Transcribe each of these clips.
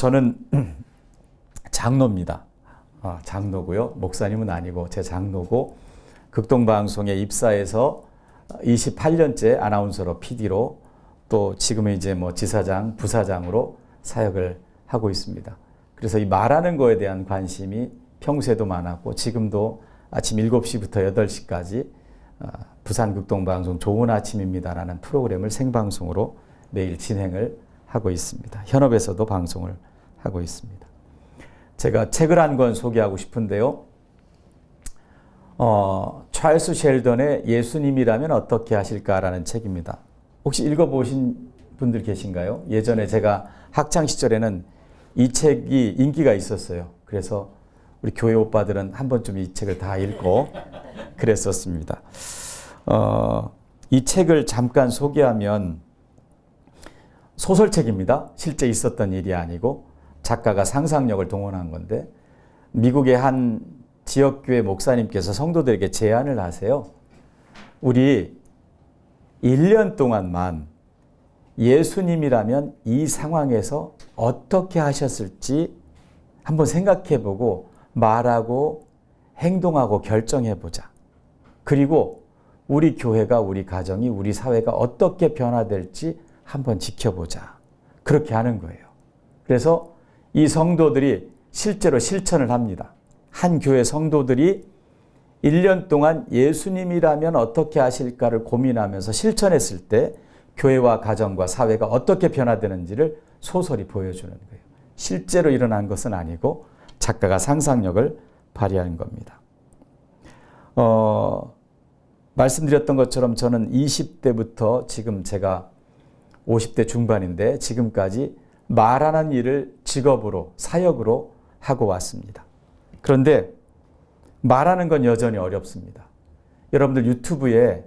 저는 장로입니다. 장로고요. 목사님은 아니고 제 장로고 극동방송에 입사해서 28년째 아나운서로 PD로 또 지금은 이제 뭐 지사장, 부사장으로 사역을 하고 있습니다. 그래서 이 말하는 거에 대한 관심이 평소에도 많았고 지금도 아침 7시부터 8시까지 부산 극동방송 좋은 아침입니다라는 프로그램을 생방송으로 매일 진행을 하고 있습니다. 현업에서도 방송을 하고 있습니다. 제가 책을 한 권 소개하고 싶은데요. 찰스 셸던의 예수님이라면 어떻게 하실까라는 책입니다. 혹시 읽어보신 분들 계신가요? 예전에 제가 학창시절에는 이 책이 인기가 있었어요. 그래서 우리 교회 오빠들은 한 번쯤 이 책을 다 읽고 그랬었습니다. 이 책을 잠깐 소개하면 소설책입니다. 실제 있었던 일이 아니고 작가가 상상력을 동원한 건데 미국의 한 지역교회 목사님께서 성도들에게 제안을 하세요. 우리 1년 동안만 예수님이라면 이 상황에서 어떻게 하셨을지 한번 생각해보고 말하고 행동하고 결정해보자. 그리고 우리 교회가, 우리 가정이, 우리 사회가 어떻게 변화될지 한번 지켜보자. 그렇게 하는 거예요. 그래서 이 성도들이 실제로 실천을 합니다. 한 교회 성도들이 1년 동안 예수님이라면 어떻게 하실까를 고민하면서 실천했을 때 교회와 가정과 사회가 어떻게 변화되는지를 소설이 보여주는 거예요. 실제로 일어난 것은 아니고 작가가 상상력을 발휘한 겁니다. 말씀드렸던 것처럼 저는 20대부터 지금 제가 50대 중반인데 지금까지 말하는 일을 직업으로, 사역으로 하고 왔습니다. 그런데 말하는 건 여전히 어렵습니다. 여러분들 유튜브에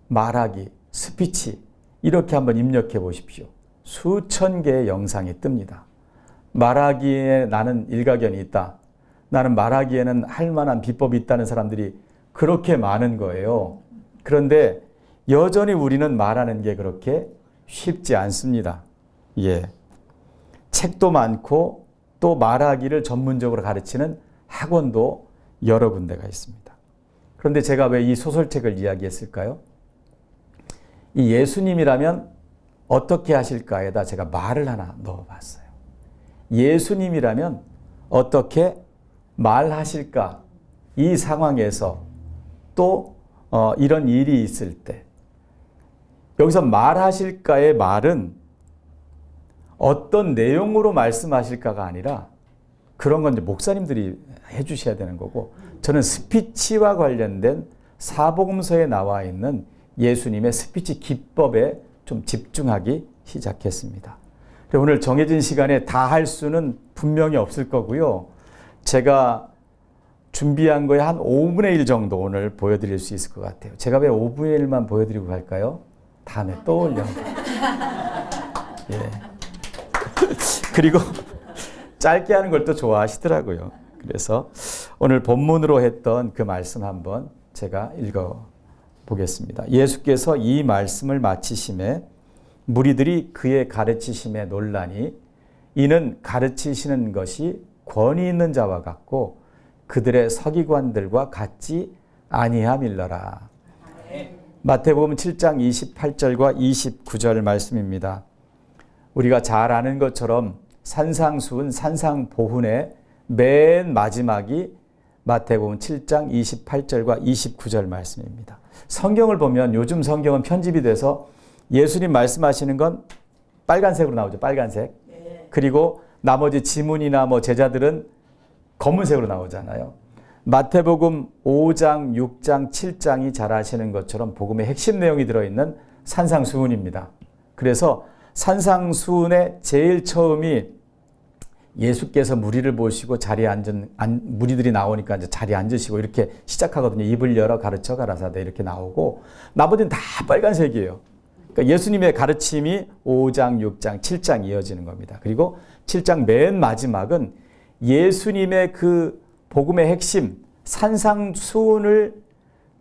말하기, 스피치 이렇게 한번 입력해 보십시오. 수천 개의 영상이 뜹니다. 말하기에 나는 일가견이 있다. 나는 말하기에는 할 만한 비법이 있다는 사람들이 그렇게 많은 거예요. 그런데 여전히 우리는 말하는 게 그렇게 쉽지 않습니다. 예. 책도 많고 또 말하기를 전문적으로 가르치는 학원도 여러 군데가 있습니다. 그런데 제가 왜 이 소설책을 이야기했을까요? 이 예수님이라면 어떻게 하실까에다 제가 말을 하나 넣어봤어요. 예수님이라면 어떻게 말하실까? 이 상황에서 또 이런 일이 있을 때 여기서 말하실까의 말은 어떤 내용으로 말씀하실까가 아니라 그런 건 이제 목사님들이 해주셔야 되는 거고 저는 스피치와 관련된 사복음서에 나와 있는 예수님의 스피치 기법에 좀 집중하기 시작했습니다. 오늘 정해진 시간에 다 할 수는 분명히 없을 거고요. 제가 준비한 거에 한 5분의 1 정도 오늘 보여드릴 수 있을 것 같아요. 제가 왜 5분의 1만 보여드리고 갈까요? 다음에 떠올려. 예. 그리고 짧게 하는 걸 또 좋아하시더라고요. 그래서 오늘 본문으로 했던 그 말씀 한번 제가 읽어보겠습니다. 예수께서 이 말씀을 마치심에 무리들이 그의 가르치심에 놀라니 이는 가르치시는 것이 권위 있는 자와 같고 그들의 서기관들과 같지 아니함일러라. 마태복음 7장 28절과 29절 말씀입니다. 우리가 잘 아는 것처럼 산상수훈, 산상보훈의 맨 마지막이 마태복음 7장 28절과 29절 말씀입니다. 성경을 보면 요즘 성경은 편집이 돼서 예수님 말씀하시는 건 빨간색으로 나오죠. 빨간색. 그리고 나머지 지문이나 뭐 제자들은 검은색으로 나오잖아요. 마태복음 5장, 6장, 7장이 잘 아시는 것처럼 복음의 핵심 내용이 들어있는 산상수훈입니다. 그래서 산상수훈의 제일 처음이 예수께서 무리를 보시고 자리에 무리들이 나오니까 이제 자리에 앉으시고 이렇게 시작하거든요. 입을 열어 가르쳐 가라사대 이렇게 나오고 나머지는 다 빨간색이에요. 그러니까 예수님의 가르침이 5장, 6장, 7장 이어지는 겁니다. 그리고 7장 맨 마지막은 예수님의 그 복음의 핵심 산상수훈을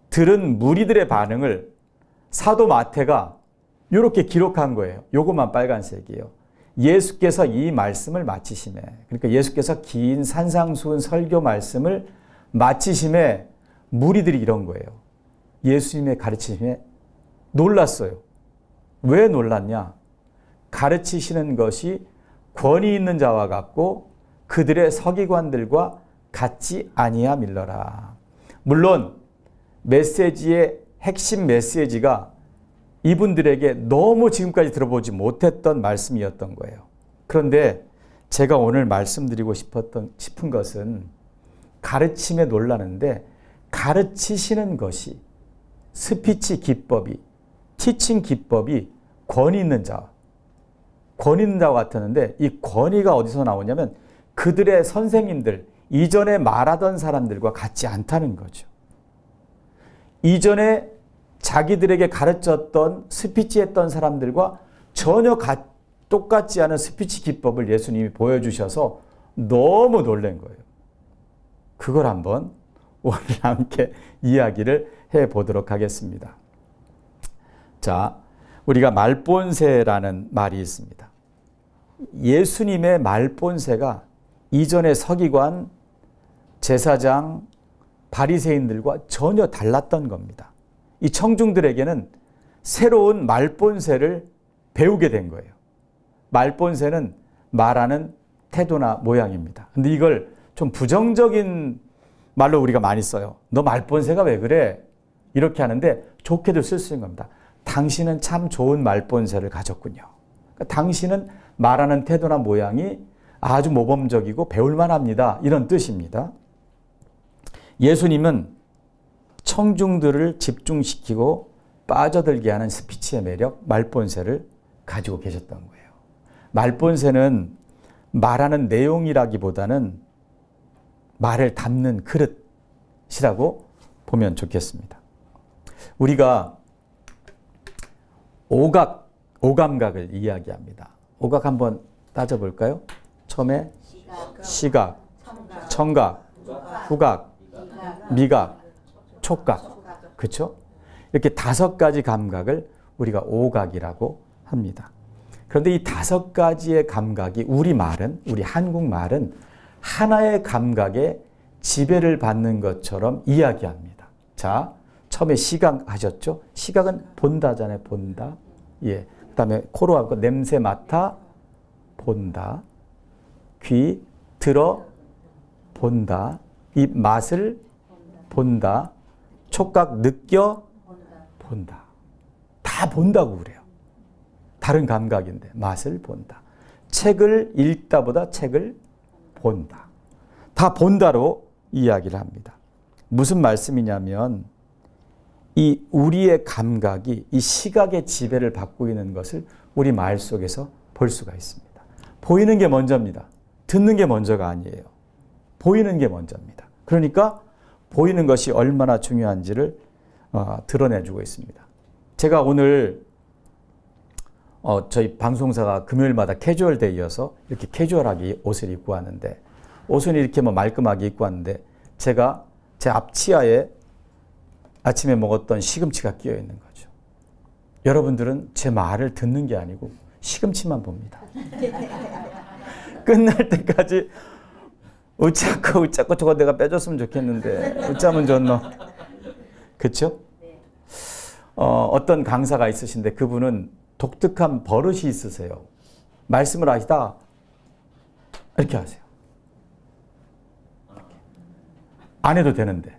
들은 무리들의 반응을 사도 마태가 이렇게 기록한 거예요. 요것만 빨간색이에요. 예수께서 이 말씀을 마치심에, 그러니까 예수께서 긴 산상수훈 설교 말씀을 마치심에 무리들이 이런 거예요. 예수님의 가르치심에 놀랐어요. 왜 놀랐냐? 가르치시는 것이 권위 있는 자와 같고 그들의 서기관들과 같지 아니함일러라. 물론 메시지의 핵심 메시지가 이분들에게 너무 지금까지 들어보지 못했던 말씀이었던 거예요. 그런데 제가 오늘 말씀드리고 싶은 것은 가르침에 놀라는데 가르치시는 것이 스피치 기법이, 티칭 기법이 권위 있는 자와 같았는데 이 권위가 어디서 나오냐면 그들의 선생님들, 이전에 말하던 사람들과 같지 않다는 거죠. 이전에 자기들에게 가르쳤던 스피치했던 사람들과 전혀 똑같지 않은 스피치 기법을 예수님이 보여주셔서 너무 놀란 거예요. 그걸 한번 오늘 함께 이야기를 해보도록 하겠습니다. 자, 우리가 말본세라는 말이 있습니다. 예수님의 말본세가 이전의 서기관, 제사장, 바리새인들과 전혀 달랐던 겁니다. 이 청중들에게는 새로운 말본세를 배우게 된 거예요. 말본세는 말하는 태도나 모양입니다. 근데 이걸 좀 부정적인 말로 우리가 많이 써요. 너 말본세가 왜 그래? 이렇게 하는데 좋게도 쓸 수 있는 겁니다. 당신은 참 좋은 말본세를 가졌군요. 그러니까 당신은 말하는 태도나 모양이 아주 모범적이고 배울만 합니다. 이런 뜻입니다. 예수님은 청중들을 집중시키고 빠져들게 하는 스피치의 매력, 말본세를 가지고 계셨던 거예요. 말본세는 말하는 내용이라기보다는 말을 담는 그릇이라고 보면 좋겠습니다. 우리가 오감각을 이야기합니다. 오각 한번 따져볼까요? 처음에 시각, 청각, 후각, 미각, 촉각. 그렇죠? 이렇게 5가지 감각을 우리가 오각이라고 합니다. 그런데 이 5가지의 감각이 우리 한국말은 하나의 감각에 지배를 받는 것처럼 이야기합니다. 자, 처음에 시각 하셨죠? 시각은 본다잖아요. 본다. 예. 그다음에 코로 하고 냄새 맡아 본다. 귀 들어 본다. 입 맛을 본다. 촉각 느껴 본다. 다 본다고 그래요. 다른 감각인데 맛을 본다. 책을 읽다보다 책을 본다. 다 본다로 이야기를 합니다. 무슨 말씀이냐면 이 우리의 감각이 이 시각의 지배를 받고 있는 것을 우리 말 속에서 볼 수가 있습니다. 보이는 게 먼저입니다. 듣는 게 먼저가 아니에요. 보이는 게 먼저입니다. 그러니까 보이는 것이 얼마나 중요한지를 드러내주고 있습니다. 제가 오늘 저희 방송사가 금요일마다 캐주얼데이여서 이렇게 캐주얼하게 옷을 입고 왔는데 옷은 이렇게 말끔하게 입고 왔는데 제가 제 앞치아에 아침에 먹었던 시금치가 끼어 있는 거죠. 여러분들은 제 말을 듣는 게 아니고 시금치만 봅니다. 끝날 때까지 웃자고 저거 내가 빼줬으면 좋겠는데 웃자면 좋노. 그렇죠? 어떤 강사가 있으신데 그분은 독특한 버릇이 있으세요. 말씀을 하시다 이렇게 하세요. 이렇게. 안 해도 되는데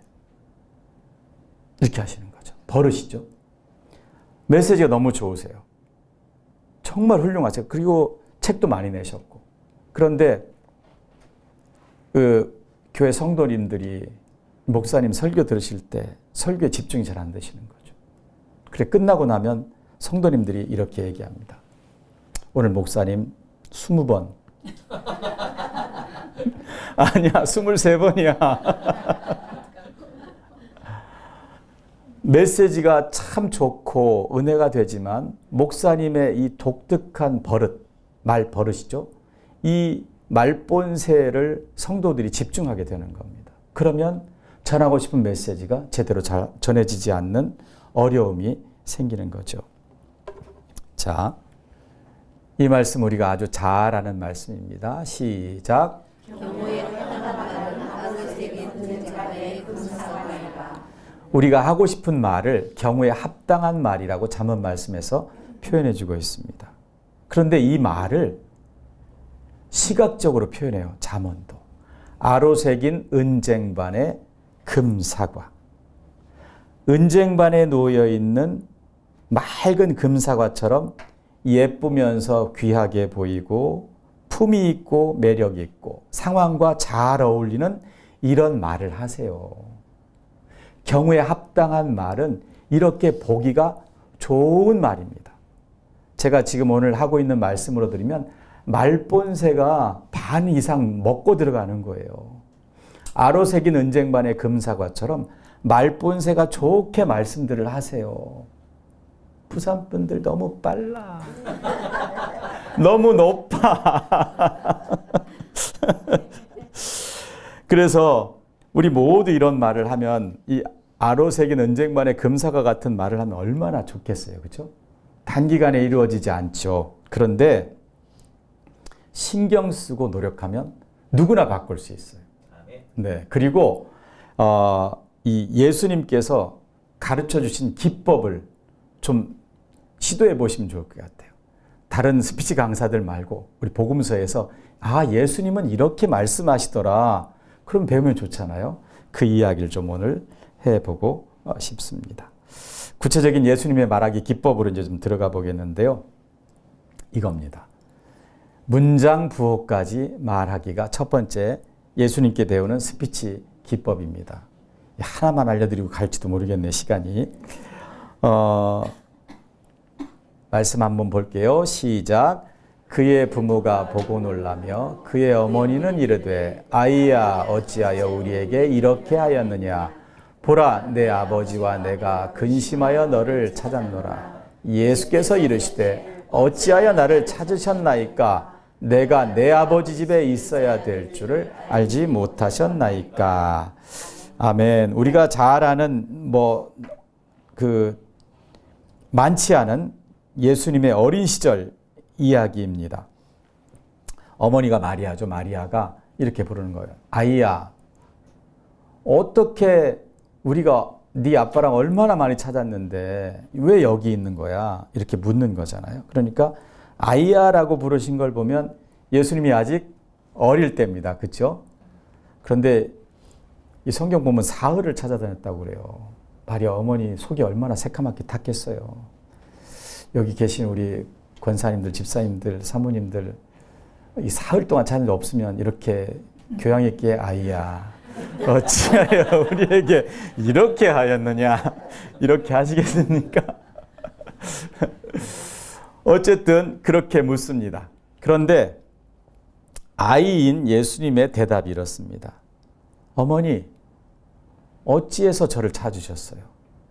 이렇게 하시는 거죠. 버릇이죠. 메시지가 너무 좋으세요. 정말 훌륭하세요. 그리고 책도 많이 내셨고. 그런데 그 교회 성도님들이 목사님 설교 들으실 때 설교에 집중이 잘 안 되시는 거죠. 그래 끝나고 나면 성도님들이 이렇게 얘기합니다. 오늘 목사님 20번 아니야 23번이야. 메시지가 참 좋고 은혜가 되지만 목사님의 이 독특한 버릇, 말 버릇이죠. 이 말본세를 성도들이 집중하게 되는 겁니다. 그러면 전하고 싶은 메시지가 제대로 잘 전해지지 않는 어려움이 생기는 거죠. 자, 이 말씀 우리가 아주 잘 아는 말씀입니다. 시작. 우리가 하고 싶은 말을 경우에 합당한 말이라고 잠언 말씀에서 표현해 주고 있습니다. 그런데 이 말을 시각적으로 표현해요. 잠언도. 아로새긴 은쟁반에 금사과. 은쟁반에 놓여 있는 맑은 금사과처럼 예쁘면서 귀하게 보이고 품이 있고 매력이 있고 상황과 잘 어울리는 이런 말을 하세요. 경우에 합당한 말은 이렇게 보기가 좋은 말입니다. 제가 지금 오늘 하고 있는 말씀으로 드리면 말본새가 반 이상 먹고 들어가는 거예요. 아로새긴 은쟁반의 금사과처럼 말본새가 좋게 말씀들을 하세요. 부산 분들 너무 빨라. 너무 높아. 그래서 우리 모두 이런 말을 하면 이 아로새긴 은쟁반의 금사과 같은 말을 하면 얼마나 좋겠어요. 그렇죠? 단기간에 이루어지지 않죠. 그런데 신경 쓰고 노력하면 누구나 바꿀 수 있어요. 네. 그리고 이 예수님께서 가르쳐 주신 기법을 좀 시도해 보시면 좋을 것 같아요. 다른 스피치 강사들 말고 우리 복음서에서 예수님은 이렇게 말씀하시더라. 그럼 배우면 좋잖아요. 그 이야기를 좀 오늘 해보고 싶습니다. 구체적인 예수님의 말하기 기법으로 이제 좀 들어가 보겠는데요. 이겁니다. 문장 부호까지 말하기가 첫 번째 예수님께 배우는 스피치 기법입니다. 하나만 알려드리고 갈지도 모르겠네, 시간이. 말씀 한번 볼게요. 시작. 그의 부모가 보고 놀라며 그의 어머니는 이르되 아이야 어찌하여 우리에게 이렇게 하였느냐. 보라 내 아버지와 내가 근심하여 너를 찾았노라. 예수께서 이르시되 어찌하여 나를 찾으셨나이까. 내가 내 아버지 집에 있어야 될 줄을 알지 못하셨나이까. 아멘. 우리가 잘 아는 많지 않은 예수님의 어린 시절 이야기입니다. 어머니가 마리아죠. 마리아가 이렇게 부르는 거예요. 아이야, 어떻게 우리가 네 아빠랑 얼마나 많이 찾았는데 왜 여기 있는 거야? 이렇게 묻는 거잖아요. 그러니까 아이야라고 부르신 걸 보면 예수님이 아직 어릴 때입니다. 그렇죠? 그런데 이 성경 보면 사흘을 찾아다녔다고 그래요. 마리아 어머니 속이 얼마나 새카맣게 탔겠어요. 여기 계신 우리 권사님들, 집사님들, 사모님들 이 사흘 동안 찾는 데 없으면 이렇게 교양 있게 아이야 어찌하여 우리에게 이렇게 하였느냐 이렇게 하시겠습니까? 어쨌든 그렇게 묻습니다. 그런데 아이인 예수님의 대답이 이렇습니다. 어머니, 어찌해서 저를 찾으셨어요?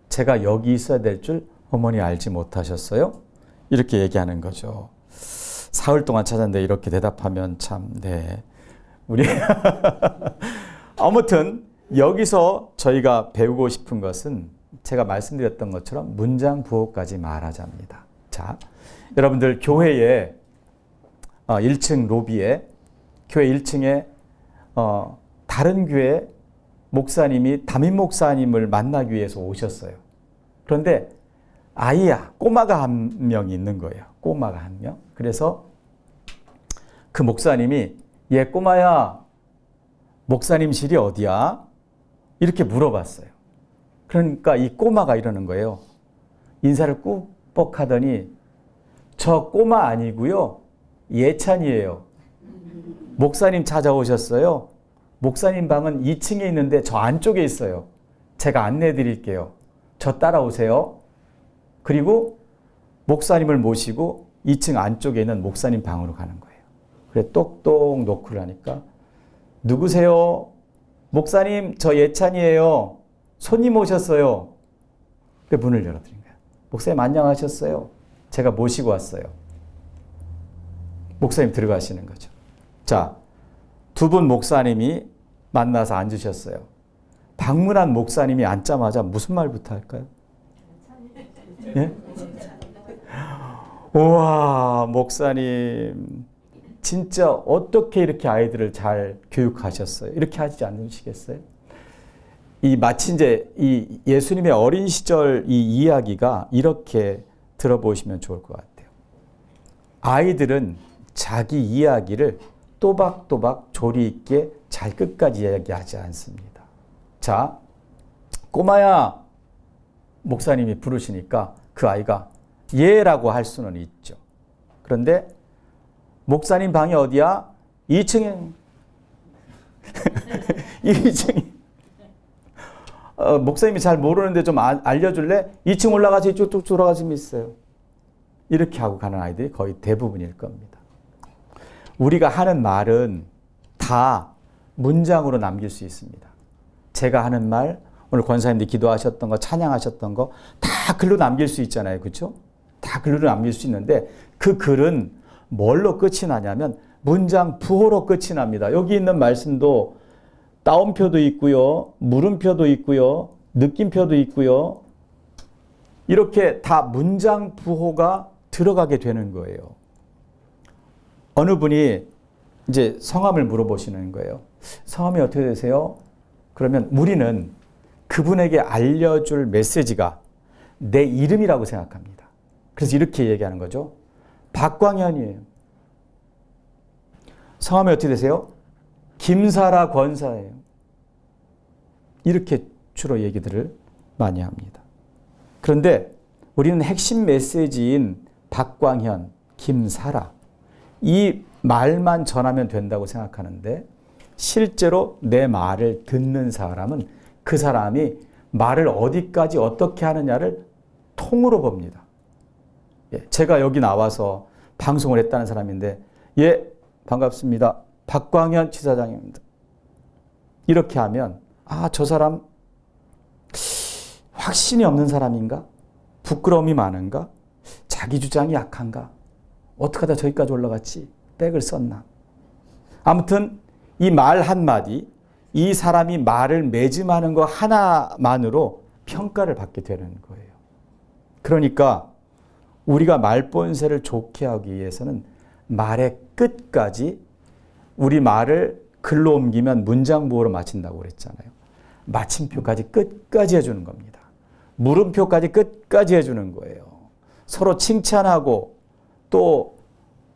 제가 여기 있어야 될 줄 어머니 알지 못하셨어요? 이렇게 얘기하는 거죠. 사흘 동안 찾았는데 이렇게 대답하면 참, 네. 우리 아무튼 여기서 저희가 배우고 싶은 것은 제가 말씀드렸던 것처럼 문장 부호까지 말하자입니다. 자, 여러분들 교회에 1층 로비에 교회 1층에 다른 교회 목사님이 담임 목사님을 만나기 위해서 오셨어요. 그런데 아이야, 꼬마가 한 명이 있는 거예요. 꼬마가 한 명. 그래서 그 목사님이 얘 꼬마야, 목사님실이 어디야? 이렇게 물어봤어요. 그러니까 이 꼬마가 이러는 거예요. 인사를 꾹뻑 하더니 저 꼬마 아니고요. 예찬이에요. 목사님 찾아오셨어요. 목사님 방은 2층에 있는데 저 안쪽에 있어요. 제가 안내해 드릴게요. 저 따라오세요. 그리고 목사님을 모시고 2층 안쪽에 있는 목사님 방으로 가는 거예요. 그래 똑똑 노크를 하니까 누구세요? 목사님, 저 예찬이에요. 손님 오셨어요. 그 문을 열어드린 거예요. 목사님 안녕하셨어요. 제가 모시고 왔어요. 목사님 들어가시는 거죠. 자, 두 분 목사님이 만나서 앉으셨어요. 방문한 목사님이 앉자마자 무슨 말부터 할까요? 예? 우와, 목사님. 진짜 어떻게 이렇게 아이들을 잘 교육하셨어요? 이렇게 하지 않으시겠어요? 마치 이제 이 예수님의 어린 시절 이 이야기가 이렇게 들어보시면 좋을 것 같아요. 아이들은 자기 이야기를 또박또박 조리 있게 잘 끝까지 이야기하지 않습니다. 자, 꼬마야, 목사님이 부르시니까 그 아이가 예라고 할 수는 있죠. 그런데 목사님 방이 어디야? 2층에. 2층에. 목사님이 잘 모르는데 좀 알려줄래? 2층 올라가서 이쪽 쭉 돌아가시면 있어요. 이렇게 하고 가는 아이들이 거의 대부분일 겁니다. 우리가 하는 말은 다 문장으로 남길 수 있습니다. 제가 하는 말, 오늘 권사님들이 기도하셨던 거, 찬양하셨던 거 다 글로 남길 수 있잖아요. 그렇죠? 다 글로 남길 수 있는데 그 글은 뭘로 끝이 나냐면 문장 부호로 끝이 납니다. 여기 있는 말씀도 따옴표도 있고요. 물음표도 있고요. 느낌표도 있고요. 이렇게 다 문장 부호가 들어가게 되는 거예요. 어느 분이 이제 성함을 물어보시는 거예요. 성함이 어떻게 되세요? 그러면 우리는 그분에게 알려줄 메시지가 내 이름이라고 생각합니다. 그래서 이렇게 얘기하는 거죠. 박광현이에요. 성함이 어떻게 되세요? 김사라 권사예요. 이렇게 주로 얘기들을 많이 합니다. 그런데 우리는 핵심 메시지인 박광현, 김사라 이 말만 전하면 된다고 생각하는데 실제로 내 말을 듣는 사람은 그 사람이 말을 어디까지 어떻게 하느냐를 통으로 봅니다. 제가 여기 나와서 방송을 했다는 사람인데 예, 반갑습니다. 박광현 지사장입니다. 이렇게 하면 아, 저 사람 확신이 없는 사람인가? 부끄러움이 많은가? 자기 주장이 약한가? 어떻게 하다 저기까지 올라갔지? 백을 썼나? 아무튼 이 말 한마디, 이 사람이 말을 매짐하는 거 하나만으로 평가를 받게 되는 거예요. 그러니까 우리가 말본세를 좋게 하기 위해서는 말의 끝까지 우리 말을 글로 옮기면 문장부호로 마친다고 그랬잖아요. 마침표까지 끝까지 해주는 겁니다. 물음표까지 끝까지 해주는 거예요. 서로 칭찬하고 또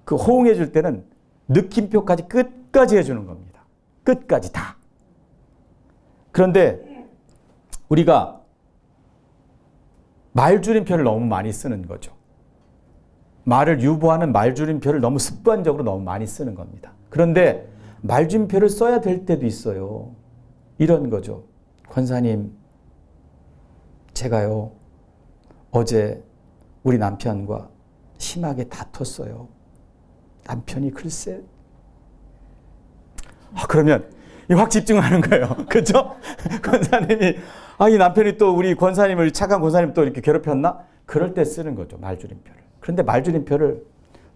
그 호응해 줄 때는 느낌표까지 끝까지 해주는 겁니다. 끝까지 다. 그런데 우리가 말줄임표를 너무 많이 쓰는 거죠. 말을 유보하는 말줄임표를 너무 습관적으로 너무 많이 쓰는 겁니다. 그런데 말줄임표를 써야 될 때도 있어요. 이런 거죠. 권사님, 제가요, 어제 우리 남편과 심하게 다퉜어요. 남편이 글쎄. 그러면 확 집중하는 거예요. 그렇죠? 권사님이 이 남편이 또 우리 권사님을 착한 권사님 또 이렇게 괴롭혔나? 그럴 때 쓰는 거죠. 말줄임표를. 그런데 말줄임표를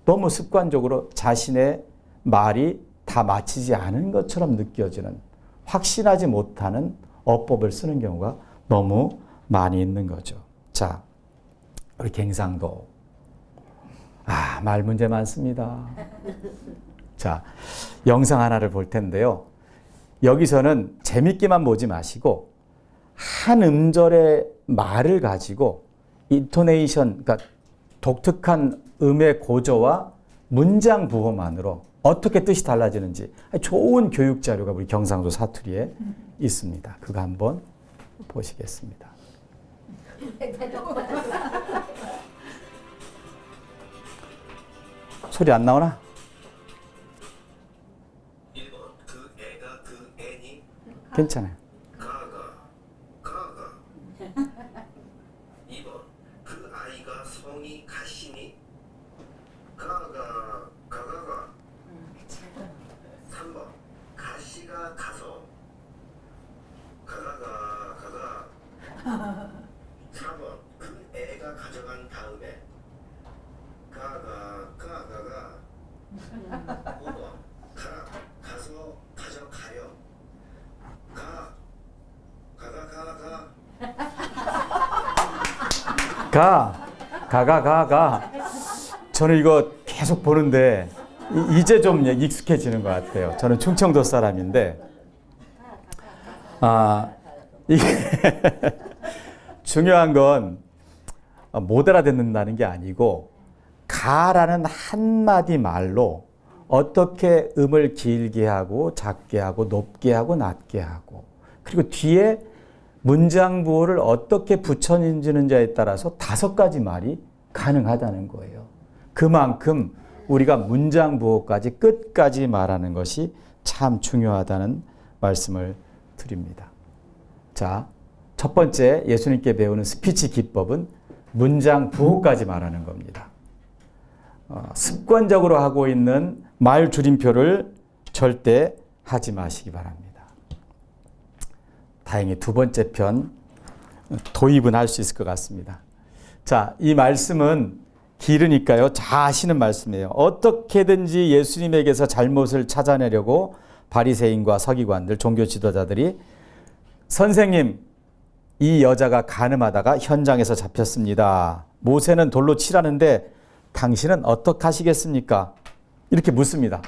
너무 습관적으로 자신의 말이 다 마치지 않은 것처럼 느껴지는 확신하지 못하는 어법을 쓰는 경우가 너무 많이 있는 거죠. 자, 우리 갱상도 말 문제 많습니다. 자, 영상 하나를 볼 텐데요. 여기서는 재밌게만 보지 마시고 한 음절의 말을 가지고 인토네이션, 그러니까 독특한 음의 고저와 문장 부호만으로 어떻게 뜻이 달라지는지 좋은 교육 자료가 우리 경상도 사투리에 있습니다. 그거 한번 보시겠습니다. 소리 안 나오나? 1번 그 애가 그 애니? 괜찮아요. 가가 2번 그 아이가 성이 가시니? 가가 3번 가시가 가서 가가 4번 그 애가 가져간 다음에 가가 5번 가서 가져가요. 저는 이거 계속 보는데 이제 좀 익숙해지는 것 같아요. 저는 충청도 사람인데 이게 중요한 건 못 알아듣는다는 게 아니고 가라는 한마디 말로 어떻게 음을 길게 하고 작게 하고 높게 하고 낮게 하고 그리고 뒤에 문장 부호를 어떻게 붙여지는지에 따라서 5가지 말이 가능하다는 거예요. 그만큼 우리가 문장 부호까지 끝까지 말하는 것이 참 중요하다는 말씀을 드립니다. 자, 첫 번째 예수님께 배우는 스피치 기법은 문장 부호까지 말하는 겁니다. 습관적으로 하고 있는 말 줄임표를 절대 하지 마시기 바랍니다. 다행히 두 번째 편 도입은 할 수 있을 것 같습니다. 자, 이 말씀은 길으니까요. 잘 아시는 말씀이에요. 어떻게든지 예수님에게서 잘못을 찾아내려고 바리새인과 서기관들, 종교 지도자들이 선생님, 이 여자가 간음하다가 현장에서 잡혔습니다. 모세는 돌로 치라는데 당신은 어떻게 하시겠습니까? 이렇게 묻습니다.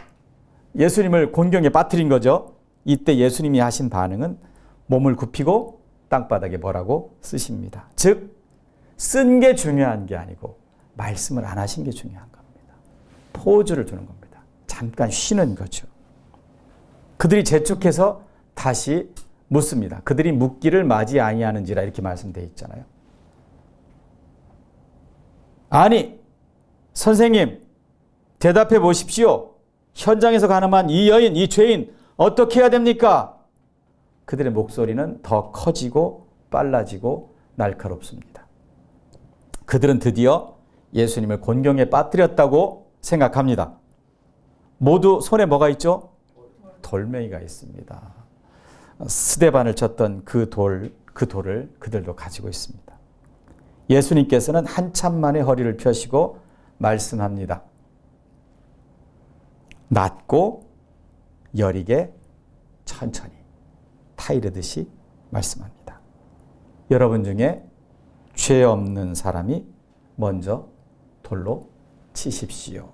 예수님을 곤경에 빠뜨린 거죠. 이때 예수님이 하신 반응은 몸을 굽히고 땅바닥에 뭐라고 쓰십니다. 즉, 쓴 게 중요한 게 아니고 말씀을 안 하신 게 중요한 겁니다. 포즈를 두는 겁니다. 잠깐 쉬는 거죠. 그들이 재촉해서 다시 묻습니다. 그들이 묻기를 맞이 아니하는지라 이렇게 말씀되어 있잖아요. 아니, 선생님, 대답해 보십시오. 현장에서 가늠한 이 여인, 이 죄인 어떻게 해야 됩니까? 그들의 목소리는 더 커지고 빨라지고 날카롭습니다. 그들은 드디어 예수님을 곤경에 빠뜨렸다고 생각합니다. 모두 손에 뭐가 있죠? 돌멩이가 있습니다. 스데반을 쳤던 그 돌을 그들도 가지고 있습니다. 예수님께서는 한참 만에 허리를 펴시고 말씀합니다. 낮고 여리게 천천히 타이르듯이 말씀합니다. 여러분 중에 죄 없는 사람이 먼저 돌로 치십시오.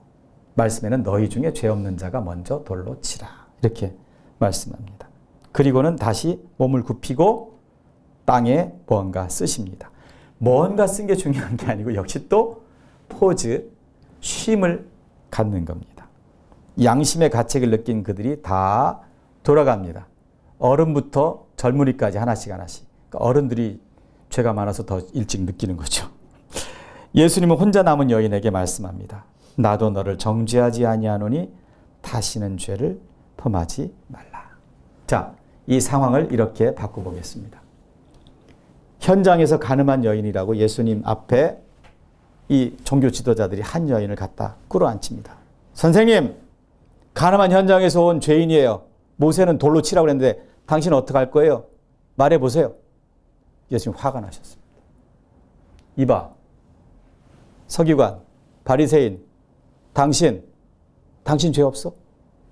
말씀에는 너희 중에 죄 없는 자가 먼저 돌로 치라. 이렇게 말씀합니다. 그리고는 다시 몸을 굽히고 땅에 뭔가 쓰십니다. 뭔가 쓴 게 중요한 게 아니고 역시 또 포즈, 쉼을 갖는 겁니다. 양심의 가책을 느낀 그들이 다 돌아갑니다. 어른부터 젊은이까지 하나씩 하나씩. 그러니까 어른들이 죄가 많아서 더 일찍 느끼는 거죠. 예수님은 혼자 남은 여인에게 말씀합니다. 나도 너를 정죄하지 아니하노니 다시는 죄를 범하지 말라. 자, 이 상황을 이렇게 바꿔보겠습니다. 현장에서 간음한 여인이라고 예수님 앞에 이 종교 지도자들이 한 여인을 갖다 끌어앉힙니다. 선생님, 간음한 현장에서 온 죄인이에요. 모세는 돌로 치라고 그랬는데 당신은 어떻게 할 거예요? 말해보세요. 예수님 화가 나셨습니다. 이봐, 서기관, 바리새인, 당신 죄 없어?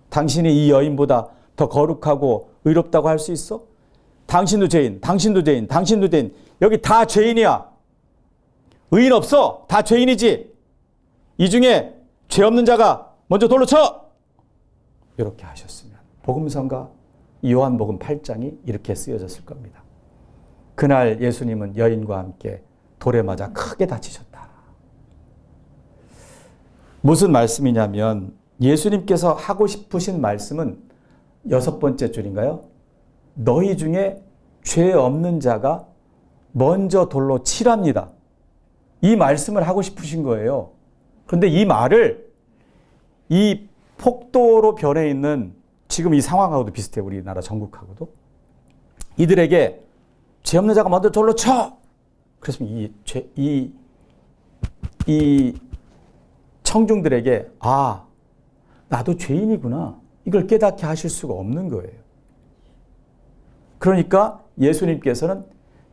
당신이 이 여인보다 더 거룩하고 의롭다고 할 수 있어? 당신도 죄인, 당신도 죄인, 당신도 죄인. 여기 다 죄인이야. 의인 없어. 다 죄인이지. 이 중에 죄 없는 자가 먼저 돌로 쳐. 이렇게 하셨으면 복음서가 요한복음 8장이 이렇게 쓰여졌을 겁니다. 그날 예수님은 여인과 함께 돌에 맞아 크게 다치셨다. 무슨 말씀이냐면 예수님께서 하고 싶으신 말씀은 6번째 줄인가요? 너희 중에 죄 없는 자가 먼저 돌로 치랍니다. 이 말씀을 하고 싶으신 거예요. 그런데 이 말을 이 폭도로 변해 있는 지금 이 상황하고도 비슷해요. 우리나라 전국하고도. 이들에게 죄 없는 자가 먼저 돌로 쳐! 그래서 이 청중들에게 나도 죄인이구나. 이걸 깨닫게 하실 수가 없는 거예요. 그러니까 예수님께서는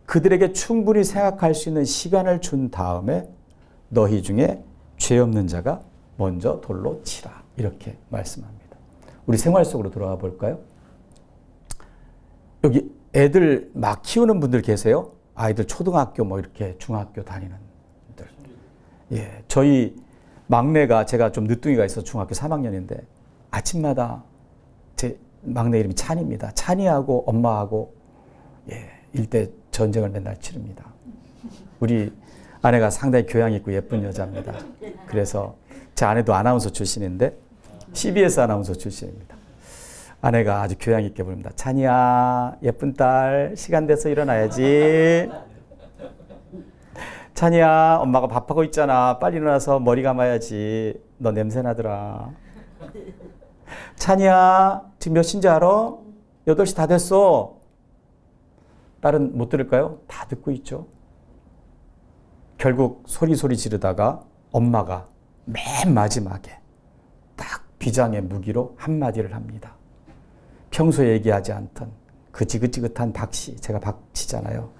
그들에게 충분히 생각할 수 있는 시간을 준 다음에 너희 중에 죄 없는 자가 먼저 돌로 치라. 이렇게 말씀합니다. 우리 생활 속으로 들어가 볼까요? 여기 애들 막 키우는 분들 계세요? 아이들 초등학교 이렇게 중학교 다니는 분들. 예, 저희 막내가 제가 좀 늦둥이가 있어서 중학교 3학년인데 아침마다 제 막내 이름이 찬입니다. 찬이하고 엄마하고 일대 전쟁을 맨날 치릅니다. 우리 아내가 상당히 교양 있고 예쁜 여자입니다. 그래서 제 아내도 아나운서 출신인데 CBS 아나운서 출신입니다. 아내가 아주 교양 있게 부릅니다. 찬이야, 예쁜 딸, 시간 돼서 일어나야지. 찬이야, 엄마가 밥하고 있잖아. 빨리 일어나서 머리 감아야지. 너 냄새 나더라. 찬이야, 지금 몇 시인지 알아? 8시 다 됐어. 딸은 못 들을까요? 다 듣고 있죠. 결국 소리 지르다가 엄마가 맨 마지막에 딱 비장의 무기로 한마디를 합니다. 평소에 얘기하지 않던 그 지긋지긋한 박씨, 제가 박씨잖아요.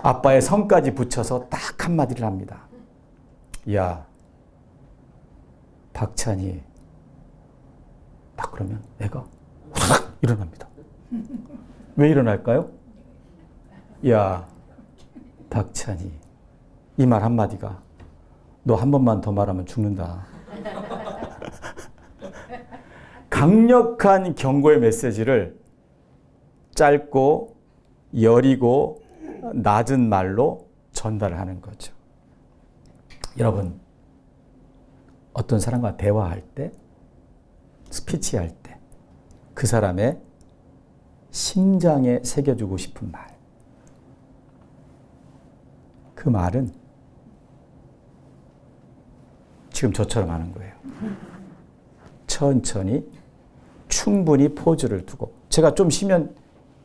아빠의 성까지 붙여서 딱 한마디를 합니다. 야, 박찬희. 딱 그러면 애가 확 일어납니다. 왜 일어날까요? 야, 박찬희. 이 말 한마디가 너 한 번만 더 말하면 죽는다. 강력한 경고의 메시지를 짧고 여리고 낮은 말로 전달하는 거죠. 여러분, 어떤 사람과 대화할 때, 스피치할 때, 그 사람의 심장에 새겨주고 싶은 말. 그 말은 지금 저처럼 하는 거예요. 천천히, 충분히 포즈를 두고. 제가 좀 쉬면,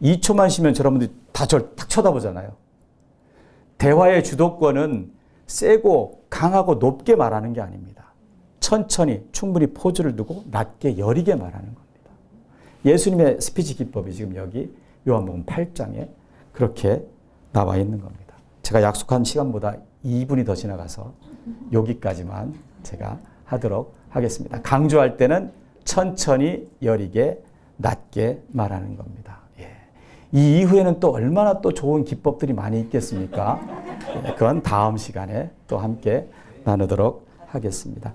2초만 쉬면 여러분들이 다 저를 딱 쳐다보잖아요. 대화의 주도권은 세고 강하고 높게 말하는 게 아닙니다. 천천히, 충분히 포즈를 두고 낮게 여리게 말하는 겁니다. 예수님의 스피치 기법이 지금 여기 요한복음 8장에 그렇게 나와 있는 겁니다. 제가 약속한 시간보다 2분이 더 지나가서 여기까지만 제가 하도록 하겠습니다. 강조할 때는 천천히 여리게 낮게 말하는 겁니다. 이 이후에는 또 얼마나 또 좋은 기법들이 많이 있겠습니까? 그건 다음 시간에 또 함께 나누도록 하겠습니다.